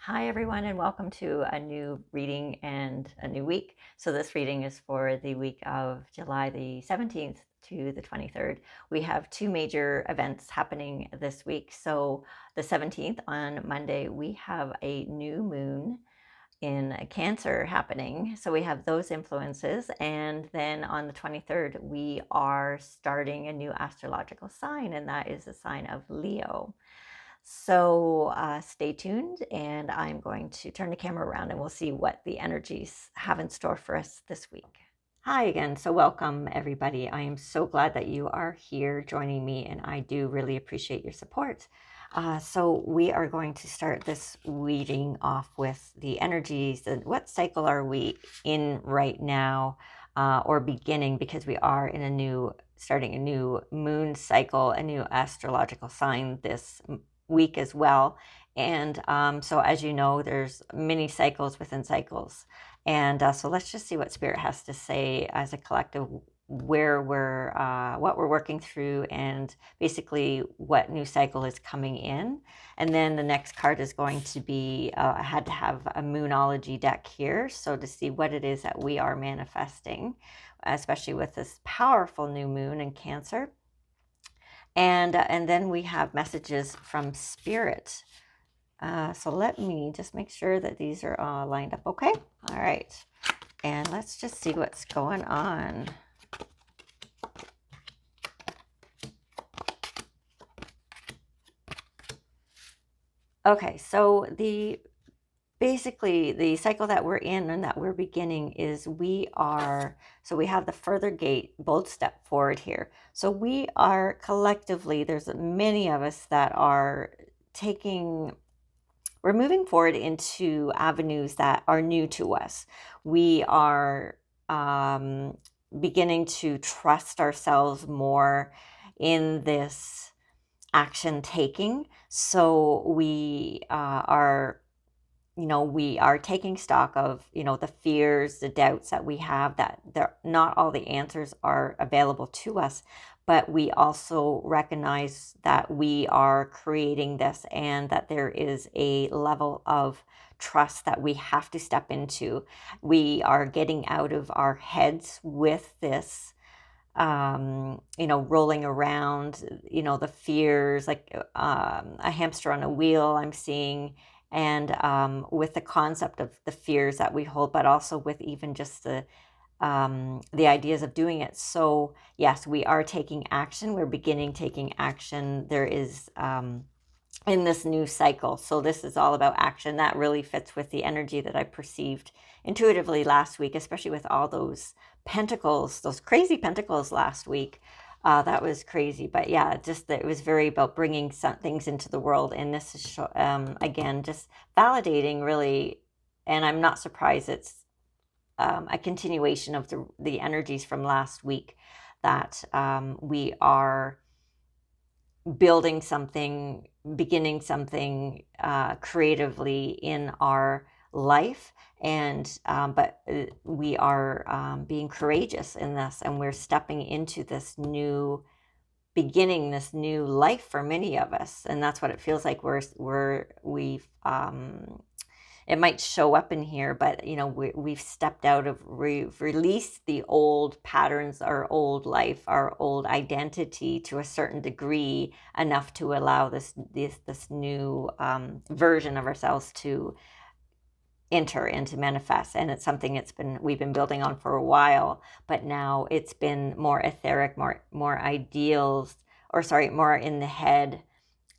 Hi, everyone, and welcome to a new reading and a new week. So, this reading is for the week of July the 17th to the 23rd. We have two major events happening this week. So, the 17th on Monday, we have a new moon in Cancer happening. So, we have those influences. And then on the 23rd, we are starting a new astrological sign, and that is the sign of Leo. So stay tuned, and I'm going to turn the camera around and we'll see what the energies have in store for us this week. Hi again. So, welcome everybody. I am so glad that you are here joining me, and I do really appreciate your support. So, we are going to start this reading off with the energies and what cycle are we in right now, or beginning, because we are in starting a new moon cycle, a new astrological sign this week as well. And so, as you know, there's many cycles within cycles. And so let's just see what Spirit has to say as a collective, where what we're working through, and basically what new cycle is coming in. And then the next card is going to be, I had to have a Moonology deck here, so to see what it is that we are manifesting, especially with this powerful new moon in Cancer. And then we have messages from Spirit. So let me just make sure that these are all lined up. Okay. All right. And let's just see what's going on. Okay. So basically the cycle that we're in and that we're beginning is we have the further gate, bold step forward here. So we are collectively, there's many of us that are we're moving forward into avenues that are new to us. We are beginning to trust ourselves more in this action taking. So we are taking stock of, the fears, the doubts that we have, that not all the answers are available to us, but we also recognize that we are creating this and that there is a level of trust that we have to step into. We are getting out of our heads with this, rolling around, the fears, like a hamster on a wheel, I'm seeing, and with the concept of the fears that we hold, but also with even just the ideas of doing it. So yes, we are taking action. We're beginning taking action. There is in this new cycle. So this is all about action. That really fits with the energy that I perceived intuitively last week, especially with all those pentacles, those crazy pentacles last week. That was crazy. But yeah, just that it was very about bringing some things into the world. And this is, again, just validating really. And I'm not surprised it's a continuation of the energies from last week, that we are building something, beginning something creatively in our life. And but we are being courageous in this, and we're stepping into this new beginning, this new life for many of us. And that's what it feels like. We've it might show up in here, but we've stepped out of, we've released the old patterns, our old life, our old identity to a certain degree, enough to allow this new version of ourselves to enter and to manifest. And it's something we've been building on for a while, but now it's been more etheric, more ideals, or sorry, more in the head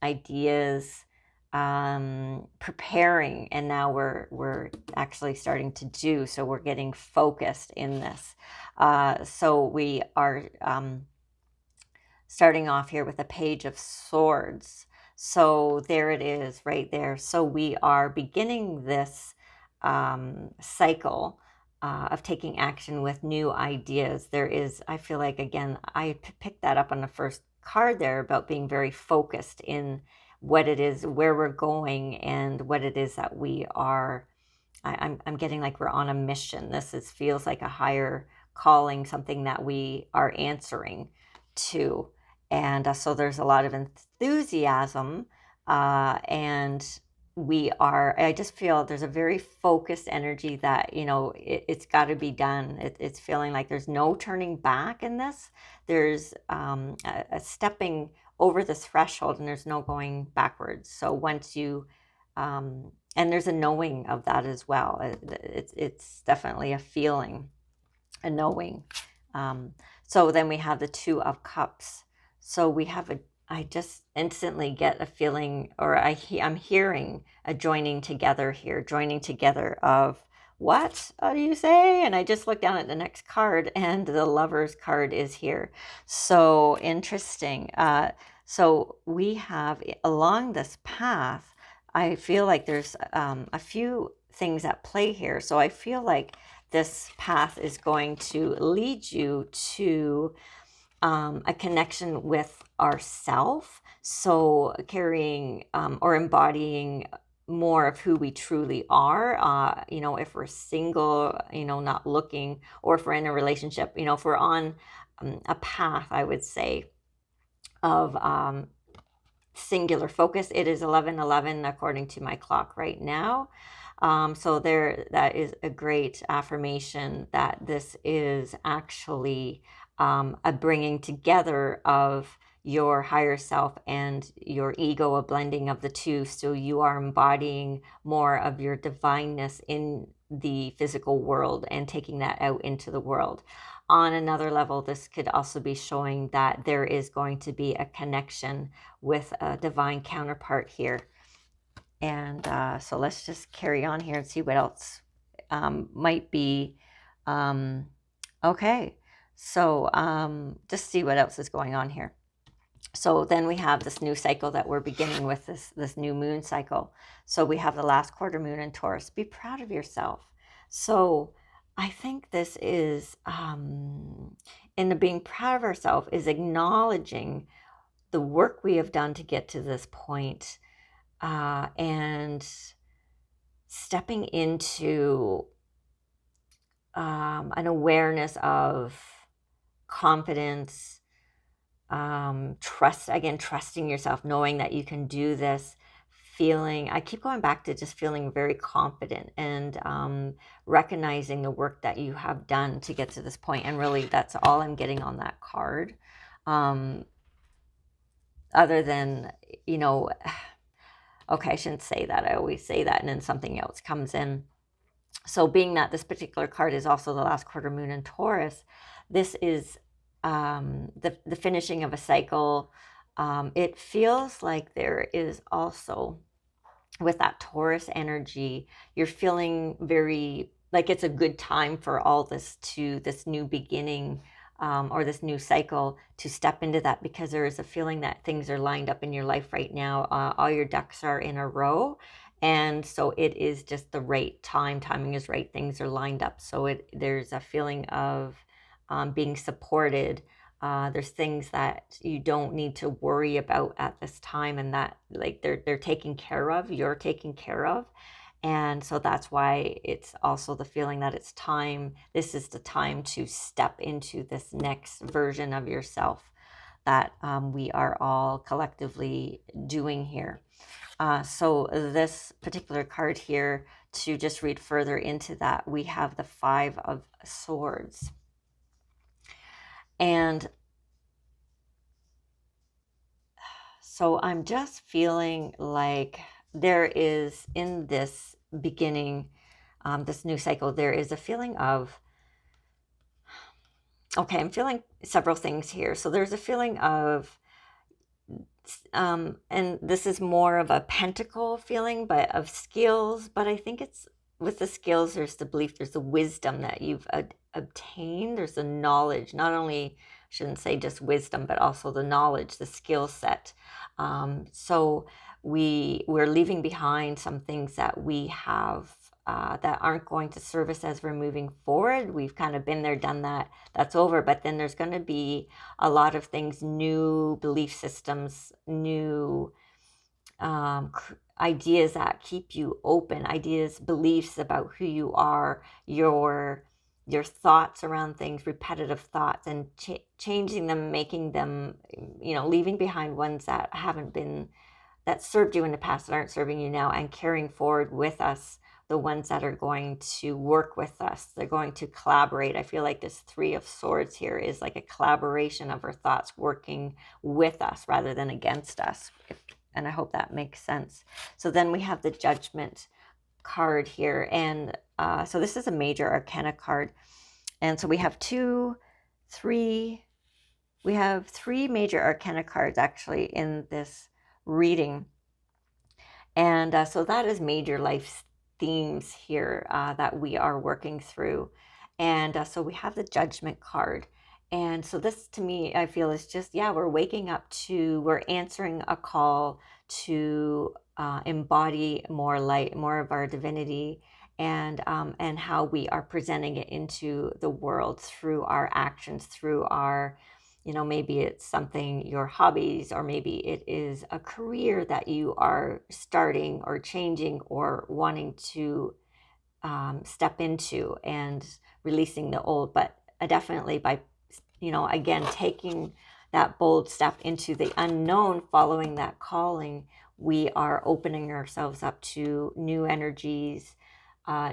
ideas, preparing, and now we're actually starting to do. So we're getting focused in this. So we are starting off here with a Page of Swords. So there it is, right there. So we are beginning this cycle of taking action with new ideas. I feel like, again, I picked that up on the first card there, about being very focused in what it is, where we're going, and what it is that we are. I'm getting like we're on a mission. Feels like a higher calling, something that we are answering to. And so there's a lot of enthusiasm, and I just feel there's a very focused energy that, it's got to be done. It's feeling like there's no turning back in this. There's a stepping over this threshold and there's no going backwards. So once you, and there's a knowing of that as well. It's definitely a feeling, a knowing. So then we have the Two of Cups. So we have I just instantly get a feeling, or I'm hearing a joining together here, joining together of what do you say? And I just look down at the next card and the Lover's card is here. So interesting. So we have along this path, I feel like there's a few things at play here. So I feel like this path is going to lead you to a connection with ourself. So carrying or embodying more of who we truly are. If we're single, not looking, or if we're in a relationship, if we're on a path, I would say, of singular focus. It is 11:11 according to my clock right now. So that is a great affirmation that this is actually a bringing together of your higher self and your ego, a blending of the two. So you are embodying more of your divineness in the physical world and taking that out into the world. On another level, this could also be showing that there is going to be a connection with a divine counterpart here. And so let's just carry on here and see what else might be. Okay, so just see what else is going on here. So then we have this new cycle that we're beginning with, this new moon cycle. So we have the last quarter moon in Taurus. Be proud of yourself. So I think this is, in the being proud of ourselves, is acknowledging the work we have done to get to this point, and stepping into an awareness of confidence, trusting yourself, knowing that you can do this, I keep going back to just feeling very confident and recognizing the work that you have done to get to this point. And really, that's all I'm getting on that card. Other than, okay, I shouldn't say that. I always say that, and then something else comes in. So being that this particular card is also the last quarter moon in Taurus, this is the finishing of a cycle. It feels like there is also, with that Taurus energy, you're feeling very like it's a good time for all this new beginning, or this new cycle, to step into that, because there is a feeling that things are lined up in your life right now. All your ducks are in a row. And so it is just the right time. Timing is right. Things are lined up. So there's a feeling of being supported. There's things that you don't need to worry about at this time, and that like they're taken care of. You're taken care of. And so that's why it's also the feeling that it's time. This is the time to step into this next version of yourself that we are all collectively doing here. So this particular card here, to just read further into that, we have the Five of Swords. And so I'm just feeling like there is, in this beginning, this new cycle, there is a feeling of, okay, I'm feeling several things here. So there's a feeling of, and this is more of a pentacle feeling, but of skills. But I think it's, with the skills, there's the belief, there's the wisdom that you've obtained. There's the knowledge, not only, I shouldn't say just wisdom, but also the knowledge, the skill set. So we're leaving behind some things that we have that aren't going to serve us as we're moving forward. We've kind of been there, done that, that's over. But then there's going to be a lot of things, new belief systems, new ideas that keep you open, ideas, beliefs about who you are, your thoughts around things, repetitive thoughts, and changing them, making them, leaving behind ones that haven't been that served you in the past that aren't serving you now, and carrying forward with us the ones that are going to work with us. They're going to collaborate. I feel like this Three of Swords here is like a collaboration of our thoughts working with us rather than against us. And I hope that makes sense. So then we have the Judgment card here. And so this is a major arcana card. And so we have three major arcana cards actually in this reading. And so that is major life themes here that we are working through. And so we have the Judgment card. And so this to me, I feel is just, yeah, we're waking up to, we're answering a call to embody more light, more of our divinity, and how we are presenting it into the world through our actions, through our, maybe it's something, your hobbies, or maybe it is a career that you are starting or changing or wanting to step into, and releasing the old. But definitely by, again, taking that bold step into the unknown, following that calling, we are opening ourselves up to new energies,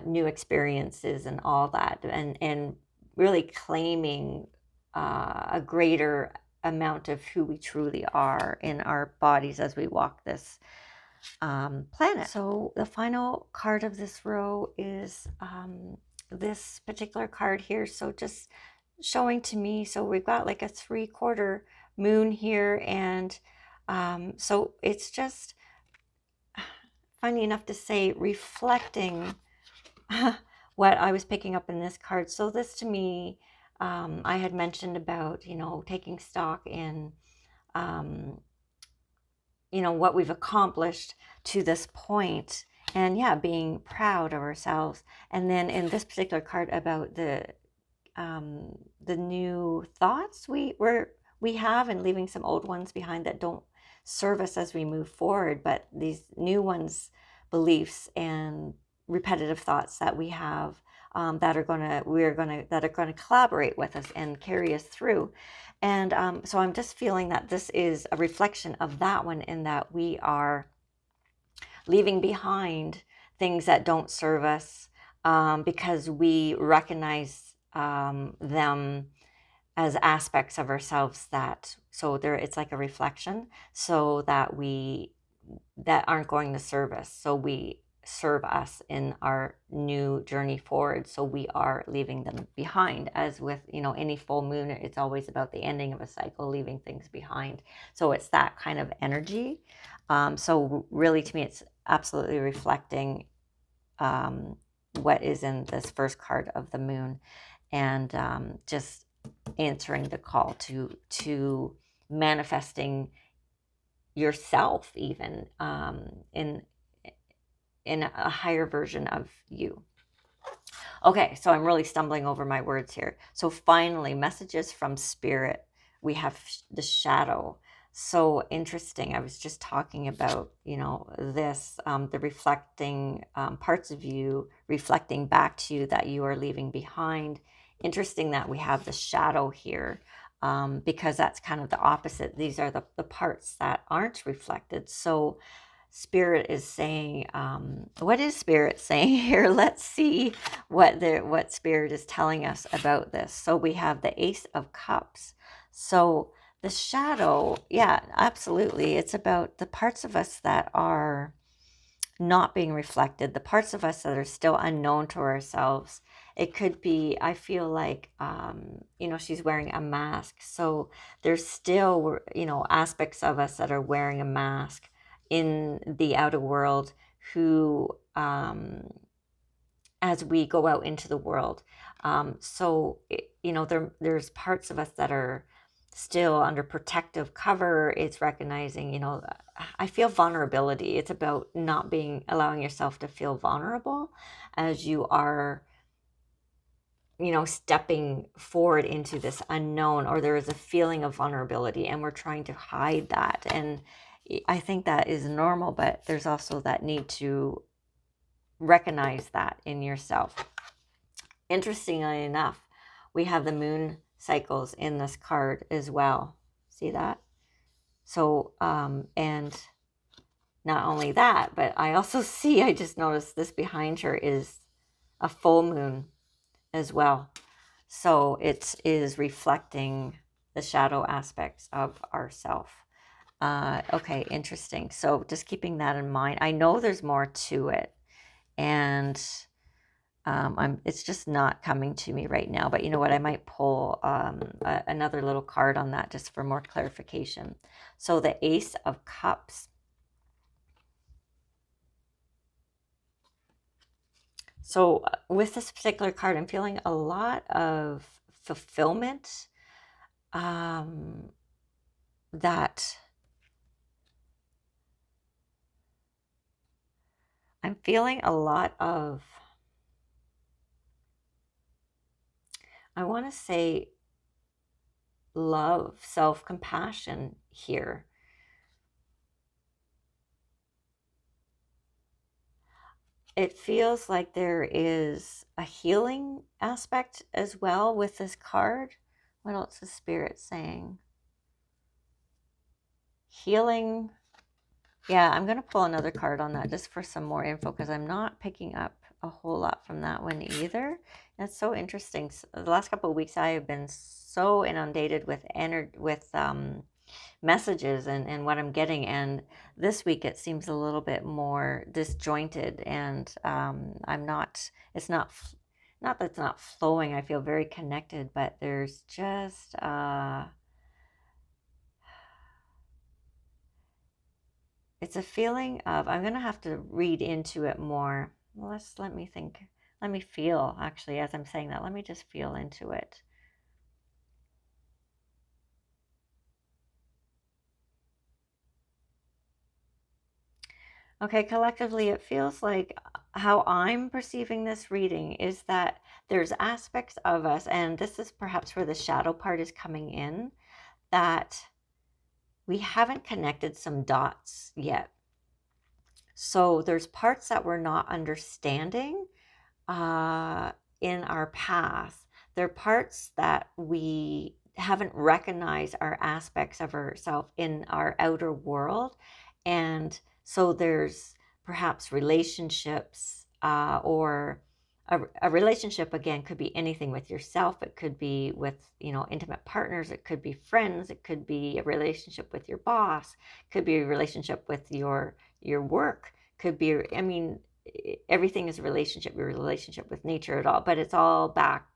new experiences, and all that, and really claiming a greater amount of who we truly are in our bodies as we walk this planet. So the final card of this row is this particular card here. So just showing to me, so we've got like a 3/4 moon here, and so it's just funny enough to say reflecting what I was picking up in this card. So this to me, I had mentioned about, taking stock in, what we've accomplished to this point, and yeah, being proud of ourselves. And then in this particular card about the new thoughts we have, and leaving some old ones behind that don't serve us as we move forward, but these new ones, beliefs and repetitive thoughts that we have, that are going to collaborate with us and carry us through. And so I'm just feeling that this is a reflection of that one, in that we are leaving behind things that don't serve us, because we recognize them as aspects of ourselves it's like a reflection, so that aren't going to serve us. So we serve us in our new journey forward. So we are leaving them behind. As with, any full moon, it's always about the ending of a cycle, leaving things behind. So it's that kind of energy. So really, to me, it's absolutely reflecting what is in this first card of the moon, and just answering the call to manifesting yourself, even in a higher version of you. Okay, so I'm really stumbling over my words here. So finally, messages from spirit. We have the shadow. So interesting. I was just talking about, this, the reflecting parts of you reflecting back to you that you are leaving behind. Interesting that we have the shadow here, because that's kind of the opposite. These are the parts that aren't reflected. So Spirit is saying, what is Spirit saying here? Let's see what Spirit is telling us about this. So we have the Ace of Cups. So the shadow, yeah, absolutely. It's about the parts of us that are not being reflected, the parts of us that are still unknown to ourselves. It could be, I feel like, she's wearing a mask. So there's still, aspects of us that are wearing a mask in the outer world, who, as we go out into the world. There's parts of us that are still under protective cover. It's recognizing, I feel vulnerability. It's about not allowing yourself to feel vulnerable as you are, stepping forward into this unknown, or there is a feeling of vulnerability, and we're trying to hide that. And I think that is normal, but there's also that need to recognize that in yourself. Interestingly enough, we have the moon cycles in this card as well. See that? So, and not only that, but I also see, I just noticed this behind her is a full moon as well. So it is reflecting the shadow aspects of ourself. Okay, interesting. So just keeping that in mind. I know there's more to it, and it's just not coming to me right now. But you know what? I might pull another little card on that just for more clarification. So the Ace of Cups. So with this particular card, I'm feeling a lot of fulfillment. That I'm feeling a lot of, I want to say, love, self-compassion here. It feels like there is a healing aspect as well with this card. What else is Spirit saying? Healing. Yeah, I'm going to pull another card on that just for some more info because I'm not picking up a whole lot from that one either. That's so interesting. The last couple of weeks I have been so inundated with messages and what I'm getting, and this week it seems a little bit more disjointed, and I'm not, it's not that it's not flowing. I feel very connected, but there's just it's a feeling of, I'm going to have to read into it more. Let me think. Let me feel, actually, as I'm saying that. Let me just feel into it. Okay, collectively, it feels like how I'm perceiving this reading is that there's aspects of us, and this is perhaps where the shadow part is coming in, that we haven't connected some dots yet. So there's parts that we're not understanding in our path. There are parts that we haven't recognized are aspects of ourselves in our outer world. And so there's perhaps relationships or a relationship, again, could be anything with yourself. It could be with, intimate partners. It could be friends. It could be a relationship with your boss. It could be a relationship with your work. Could be, I mean, everything is a relationship, your relationship with nature at all, but it's all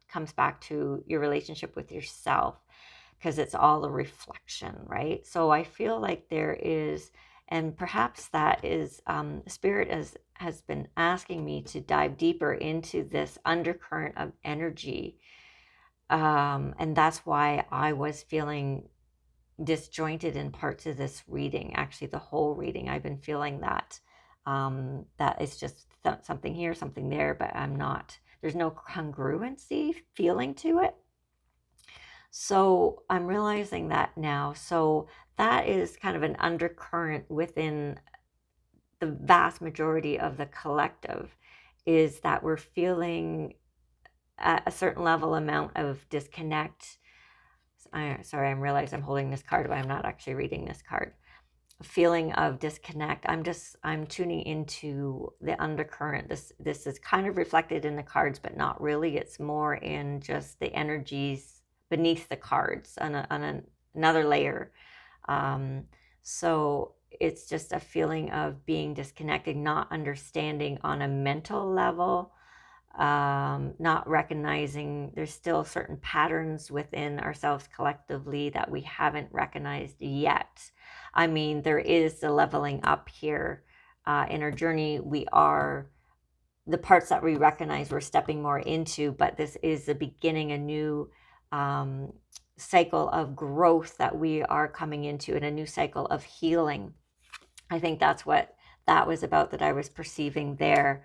comes back to your relationship with yourself, because it's all a reflection, right? So I feel like there is, and perhaps that is, Spirit has been asking me to dive deeper into this undercurrent of energy. And that's why I was feeling disjointed in parts of this reading. Actually, the whole reading, I've been feeling that that it's just something here, something there, but there's no congruency feeling to it. So I'm realizing that now. So that is kind of an undercurrent within the vast majority of the collective, is that we're feeling a certain amount of disconnect. Sorry, I realize I'm holding this card, but I'm not actually reading this card. A feeling of disconnect. I'm tuning into the undercurrent. This is kind of reflected in the cards, but not really. It's more in just the energies beneath the cards on another layer. So it's just a feeling of being disconnected, not understanding on a mental level, not recognizing there's still certain patterns within ourselves collectively that we haven't recognized yet. I mean, there is the leveling up here in our journey. We are, the parts that we recognize we're stepping more into, but this is the beginning, a new cycle of growth that we are coming into, and a new cycle of healing. I think that's what that was about, that I was perceiving there.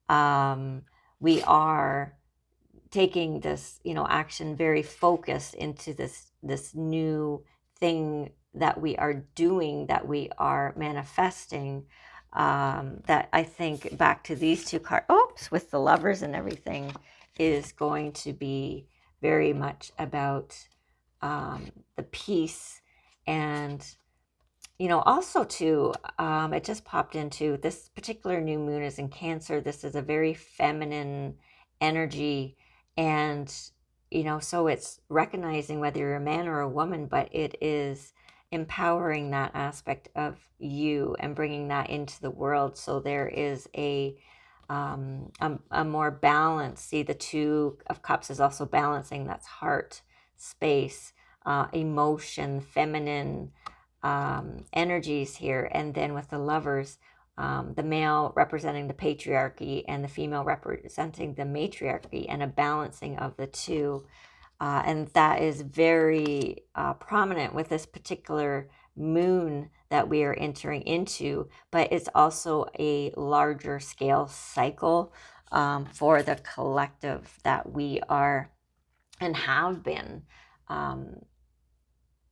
We are taking this, action very focused into this new thing that we are doing, that we are manifesting. That I think, back to these two cards, with the lovers and everything, is going to be very much about the peace and also too, it just popped into this particular new moon is in Cancer. This is a very feminine energy. And, so it's recognizing whether you're a man or a woman, but it is empowering that aspect of you and bringing that into the world. So there is a more balance. See, the Two of Cups is also balancing. That's heart space, emotion, feminine energies here. And then with the Lovers, the male representing the patriarchy and the female representing the matriarchy, and a balancing of the two. And that is very prominent with this particular moon that we are entering into, but it's also a larger scale cycle for the collective that we are and have been, um,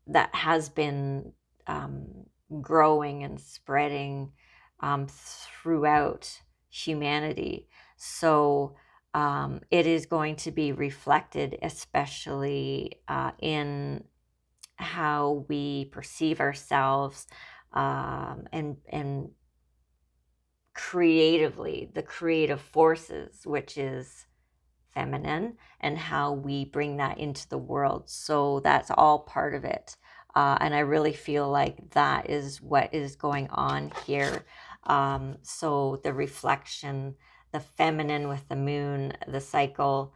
that has been growing and spreading throughout humanity. So it is going to be reflected, especially in how we perceive ourselves, and creatively, the creative forces, which is feminine, and how we bring that into the world. So that's all part of it. And I really feel like that is what is going on here. So the reflection, the feminine with the moon, the cycle,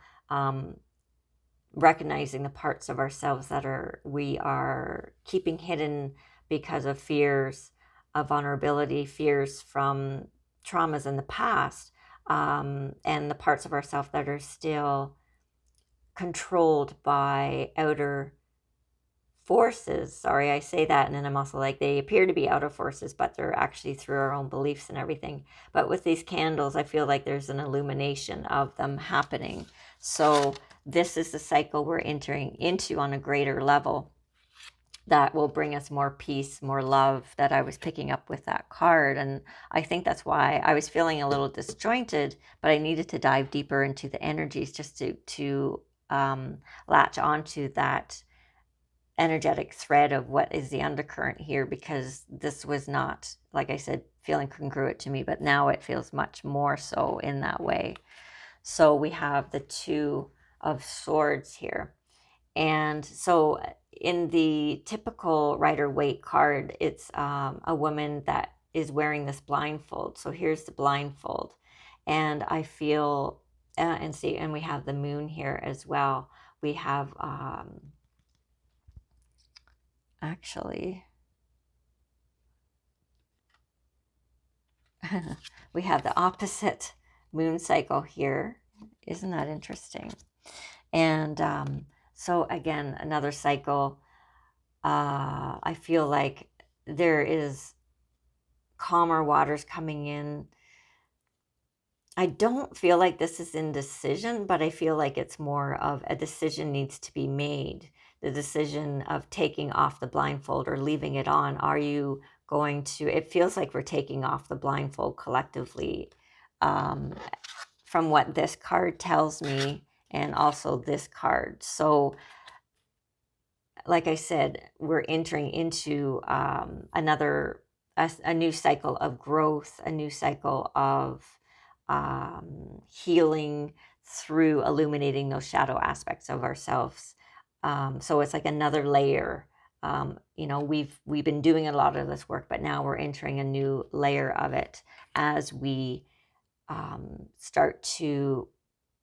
recognizing the parts of ourselves that we are keeping hidden because of fears of vulnerability, fears from traumas in the past, and the parts of ourselves that are still controlled by outer forces. Sorry, I say that, and then I'm also like, they appear to be outer forces, but they're actually through our own beliefs and everything. But with these candles, I feel like there's an illumination of them happening. So this is the cycle we're entering into on a greater level that will bring us more peace, more love, that I was picking up with that card. And I think that's why I was feeling a little disjointed, but I needed to dive deeper into the energies just to latch onto that energetic thread of what is the undercurrent here, because this was not, like I said, feeling congruent to me, but now it feels much more so in that way. So we have the Two of Swords here. And so in the typical Rider-Waite card, it's a woman that is wearing this blindfold. So here's the blindfold. And I feel, and we have the moon here as well. We have, actually, we have the opposite moon cycle here. Isn't that interesting? And so again, another cycle. I feel like there is calmer waters coming in. I don't feel like this is indecision, but I feel like it's more of a decision needs to be made. The decision of taking off the blindfold or leaving it on. Are you going to, it feels like we're taking off the blindfold collectively, from what this card tells me, and also this card. So like I said, we're entering into a new cycle of growth, a new cycle of healing through illuminating those shadow aspects of ourselves. So it's like another layer. We've been doing a lot of this work, but now we're entering a new layer of it as we start to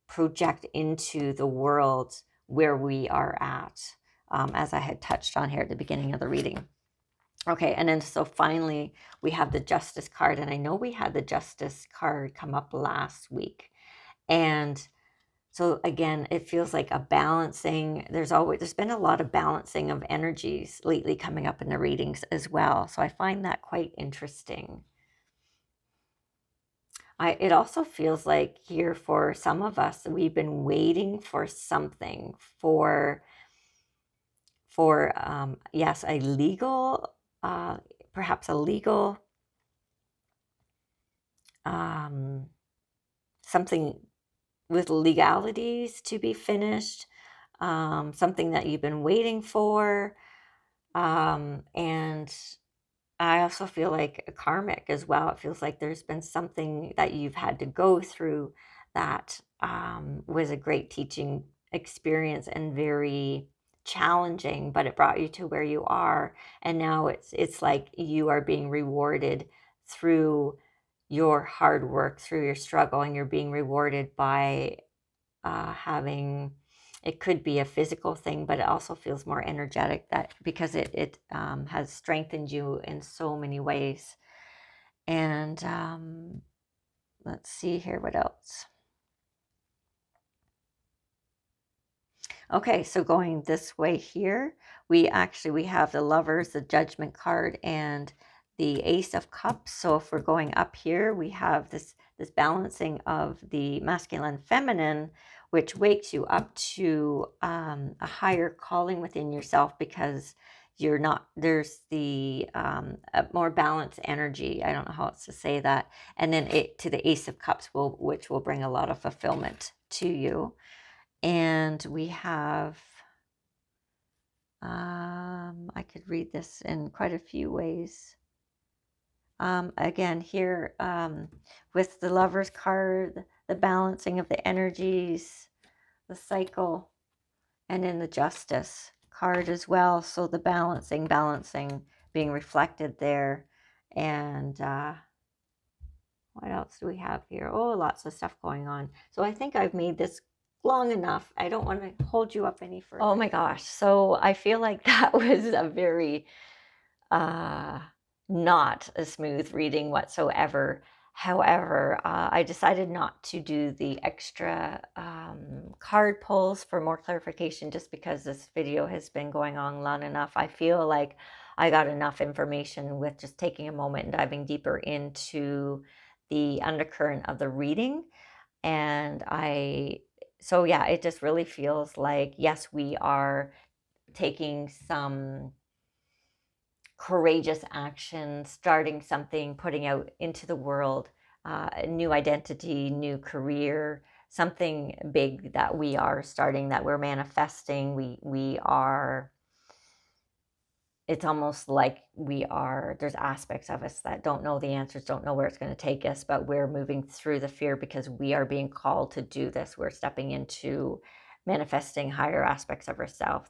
project into the world where we are at, as I had touched on here at the beginning of the reading. Okay, and then so finally we have the Justice card, and I know we had the Justice card come up last week. And so again, it feels like a balancing. There's been a lot of balancing of energies lately coming up in the readings as well. So I find that quite interesting. It also feels like here for some of us, we've been waiting for something, yes, a legal, perhaps a legal, something with legalities to be finished, something that you've been waiting for, and I also feel like karmic as well. It feels like there's been something that you've had to go through that was a great teaching experience and very challenging, but it brought you to where you are. And now it's like you are being rewarded through your hard work, through your struggle, and you're being rewarded by having, it could be a physical thing, but it also feels more energetic, that because it has strengthened you in so many ways. And let's see here, what else? Okay, so going this way here, we have the Lovers, the Judgment card, and the Ace of Cups. So if we're going up here, we have this balancing of the masculine feminine, which wakes you up to a higher calling within yourself, because you're not, there's the a more balanced energy. I don't know how else to say that. And then it to the Ace of Cups, which will bring a lot of fulfillment to you. And we have, I could read this in quite a few ways. Again, here with the Lover's card, the balancing of the energies, the cycle, and in the Justice card as well. So the balancing being reflected there. And what else do we have here? Oh, lots of stuff going on. So I think I've made this long enough. I don't want to hold you up any further. Oh my gosh. So I feel like that was a very not a smooth reading whatsoever. However, I decided not to do the extra card pulls for more clarification, just because this video has been going on long enough. I feel like I got enough information with just taking a moment and diving deeper into the undercurrent of the reading. And so yeah, it just really feels like, yes, we are taking some courageous action, starting something, putting out into the world, a new identity, new career, something big that we are starting, that we're manifesting. We are, it's almost like there's aspects of us that don't know the answers, don't know where it's going to take us, but we're moving through the fear because we are being called to do this. We're stepping into manifesting higher aspects of ourselves,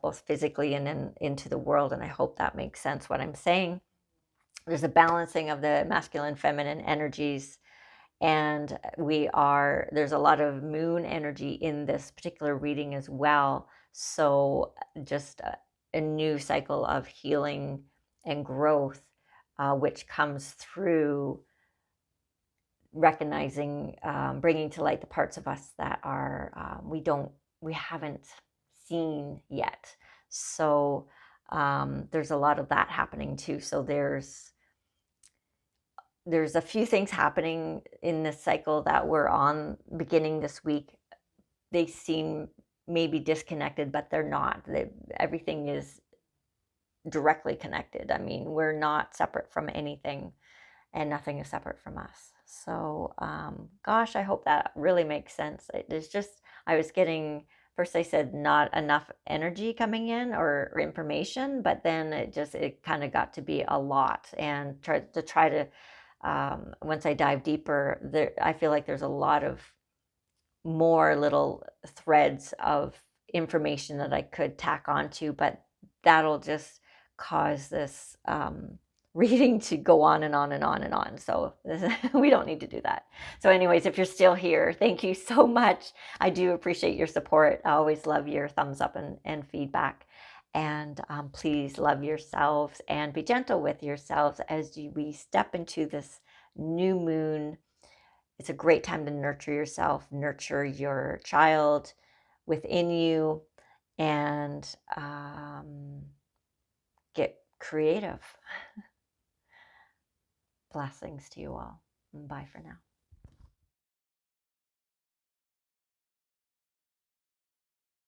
both physically and into the world. And I hope that makes sense what I'm saying. There's a balancing of the masculine, feminine energies, and there's a lot of moon energy in this particular reading as well. So just a new cycle of healing and growth, which comes through recognizing, bringing to light the parts of us that are we haven't seen yet. So there's a lot of that happening too. So there's a few things happening in this cycle that we're on beginning this week. They seem maybe disconnected, but they're not. Everything is directly connected. I mean, we're not separate from anything, and nothing is separate from us. So, gosh, I hope that really makes sense. There's just, I was getting, first I said not enough energy coming in or information, but then it kind of got to be a lot. And try to once I dive deeper, I feel like there's a lot of more little threads of information that I could tack onto, but that'll just cause this reading to go on and on and on and on. So we don't need to do that. So anyways, if you're still here, thank you so much. I do appreciate your support. I always love your thumbs up and feedback. And please love yourselves and be gentle with yourselves as we step into this new moon. It's a great time to nurture yourself, nurture your child within you, and get creative. Blessings to you all. Bye for now.